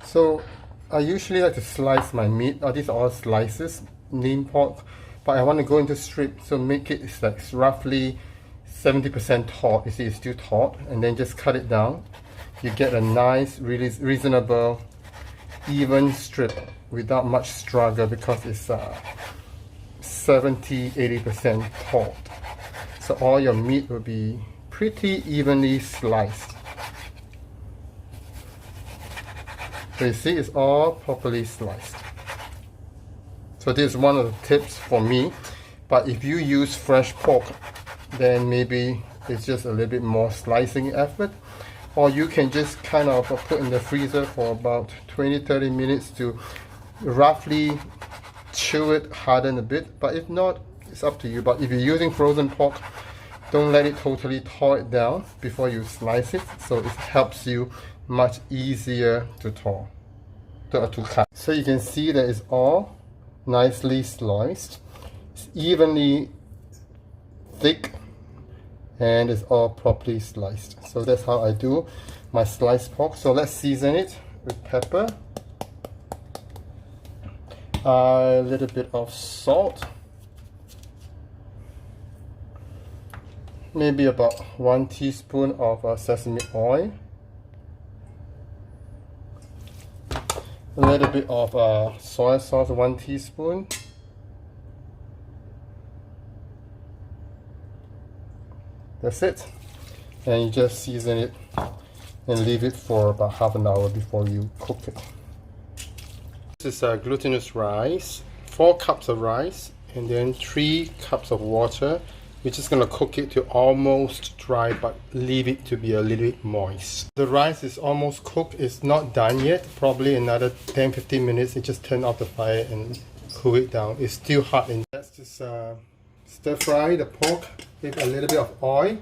So I usually like to slice my meat. These are all slices, lean pork, but I want to go into strip, so make it like roughly 70% taut. You see, it's still taut, and then just cut it down. You get a nice, really reasonable, even strip without much struggle because it's 70-80% taut. So all your meat will be pretty evenly sliced. So you see, it's all properly sliced. So this is one of the tips for me. But if you use fresh pork, then maybe it's just a little bit more slicing effort. Or you can just kind of put in the freezer for about 20-30 minutes to roughly chew it, harden a bit. But if not, it's up to you. But if you're using frozen pork, don't let it totally thaw it down before you slice it. So it helps you much easier to cut. So you can see that it's all nicely sliced. It's evenly thick and it's all properly sliced. So that's how I do my sliced pork. So let's season it with pepper, a little bit of salt, maybe about 1 teaspoon of sesame oil, a little bit of soy sauce, 1 teaspoon, that's it. And you just season it and leave it for about half an hour before you cook it. This is glutinous rice, 4 cups of rice, and then 3 cups of water. We're just going to cook it to almost dry, but leave it to be a little bit moist. The rice is almost cooked. It's not done yet. Probably another 10-15 minutes. You just turn off the fire and cool it down. It's still hot. And let's just stir fry the pork with a little bit of oil.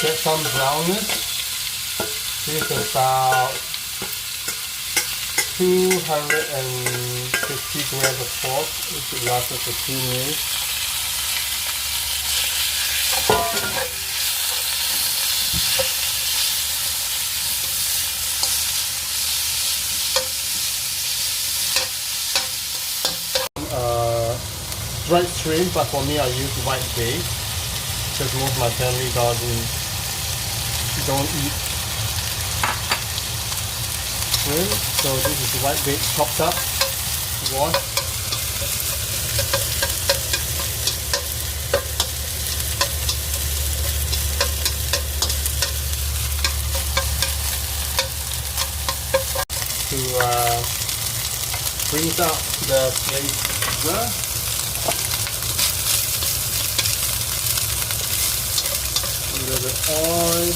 Get some brownness. This is about 250 grams of pork. It should last us for 2 minutes. Dried shrimp, but for me I use white bait because most of my family don't eat shrimp. So this is white bait chopped up, washed. To brings out the flavor. A little bit oil.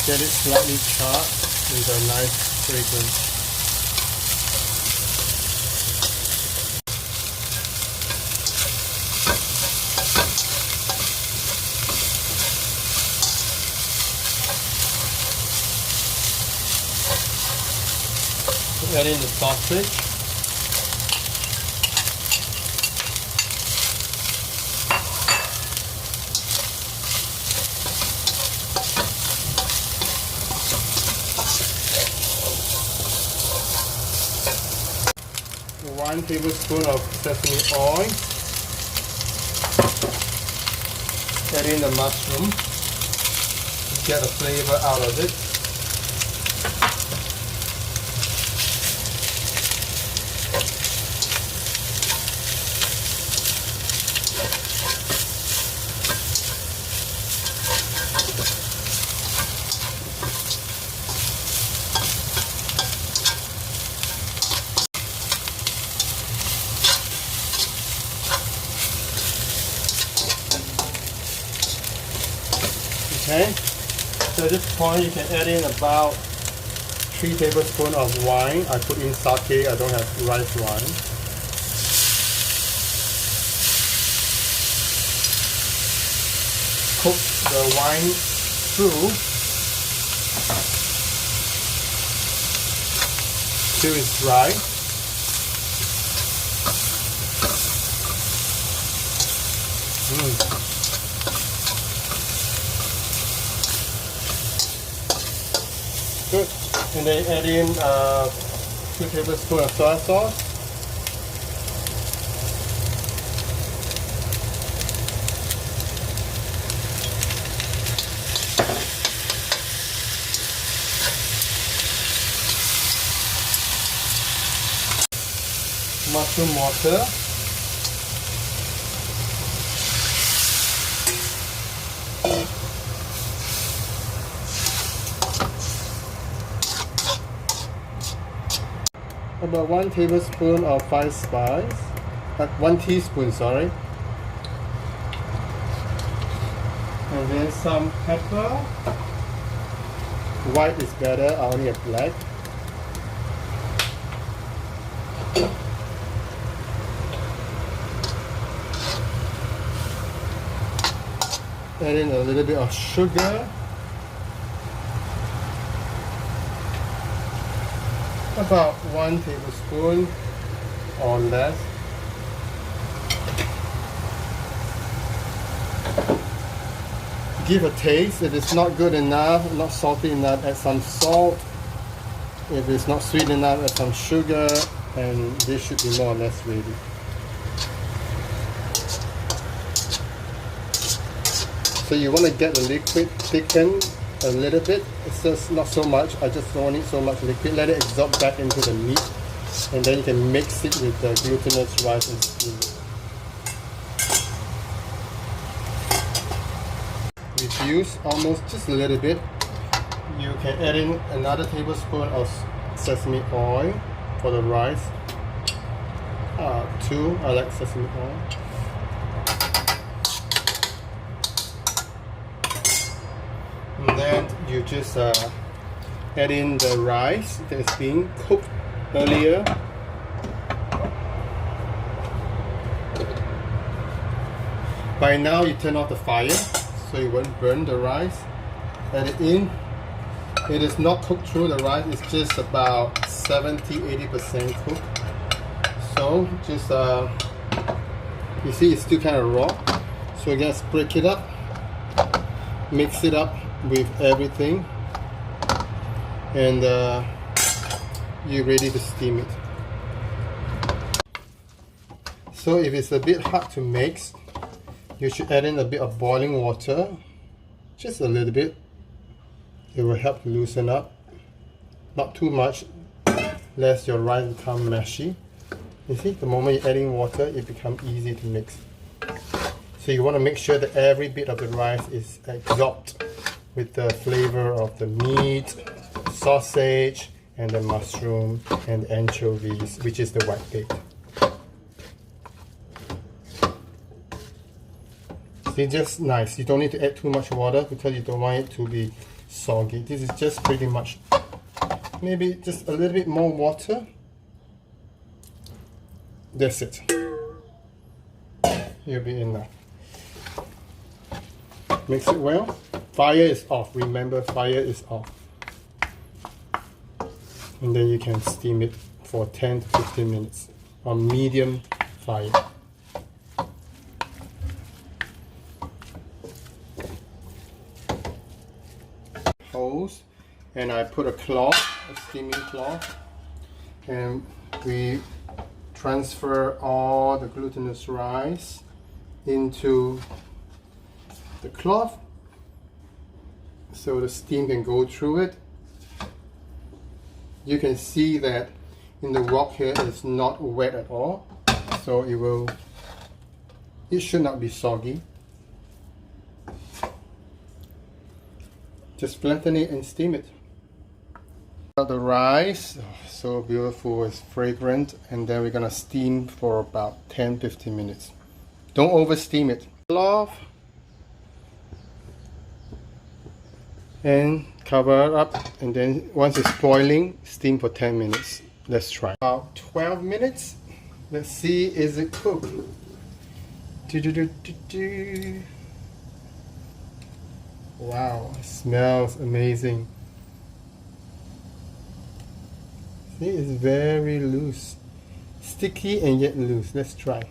Get it slightly charred with a nice fragrance. Add in the sausage. One tablespoon of sesame oil. Add in the mushroom. Get the flavor out of it. Okay, so at this point you can add in about 3 tablespoons of wine. I put in sake, I don't have rice wine. Cook the wine through till it's dry. Good. And then add in 2 tablespoons of soy sauce. Mushroom water. About 1 tablespoon of fine spice, 1 teaspoon, sorry. And then some pepper. White is better, I only have black. Add in a little bit of sugar. About 1 tablespoon or less. Give a taste. If it's not good enough, not salty enough, add some salt. If it's not sweet enough, add some sugar, and this should be more or less ready. So you want to get the liquid thickened a little bit. It's just not so much. I just don't need so much liquid. Let it absorb back into the meat, and then you can mix it with the glutinous rice and steam it. Reduce almost just a little bit. You can add in another tablespoon of sesame oil for the rice. 2. I like sesame oil. And then you just add in the rice that is being cooked earlier. By now you turn off the fire so you won't burn the rice. Add it in. It is not cooked through the rice, it's just about 70-80% cooked. So just you see it's still kind of raw. So just break it up, mix it up with everything, and you're ready to steam it. So if it's a bit hard to mix, you should add in a bit of boiling water, just a little bit. It will help loosen up, not too much, lest your rice become mushy. You see, the moment you're adding water, it becomes easy to mix. So you want to make sure that every bit of the rice is absorbed with the flavor of the meat, sausage, and the mushroom and anchovies, which is the white bait. See, just nice. You don't need to add too much water because you don't want it to be soggy. This is just pretty much, maybe just a little bit more water. That's it. You'll be enough. Mix it well. Fire is off. Remember, fire is off. And then you can steam it for 10 to 15 minutes on medium fire. Hose, and I put a cloth, a steaming cloth, and we transfer all the glutinous rice into the cloth so the steam can go through it. You can see that in the wok here it's not wet at all, so it should not be soggy. Just flatten it and steam it. The rice, so beautiful, it's fragrant, and then we're gonna steam for about 10-15 minutes. Don't over steam it. Cloth and cover it up, and then once it's boiling, steam for 10 minutes. Let's try. About 12 minutes. Let's see, is it cooked? Wow, it smells amazing. See, it's very loose. Sticky and yet loose. Let's try.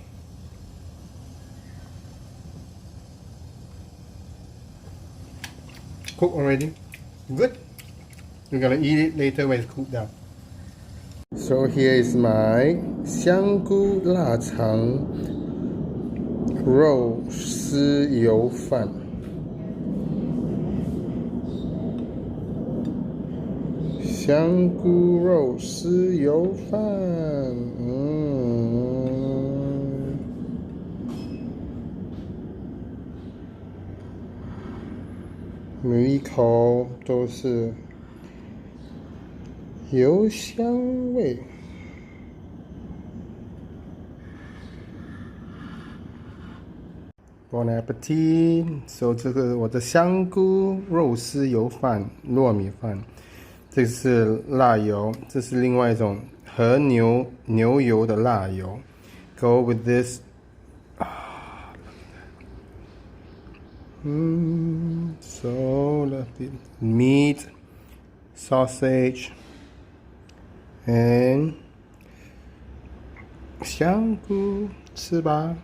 cooked already. Good. We're gonna eat it later when it's cooked down. So here is my 香菇腊肠肉丝油饭。香菇肉丝油饭，每一口都是油香味。Bon appetit！ So 这个我的香菇肉丝油饭糯米饭。这是辣油，这是另外一种和牛油的辣油。Go with this. So lovely. Meat, sausage, and 香菇，吃吧。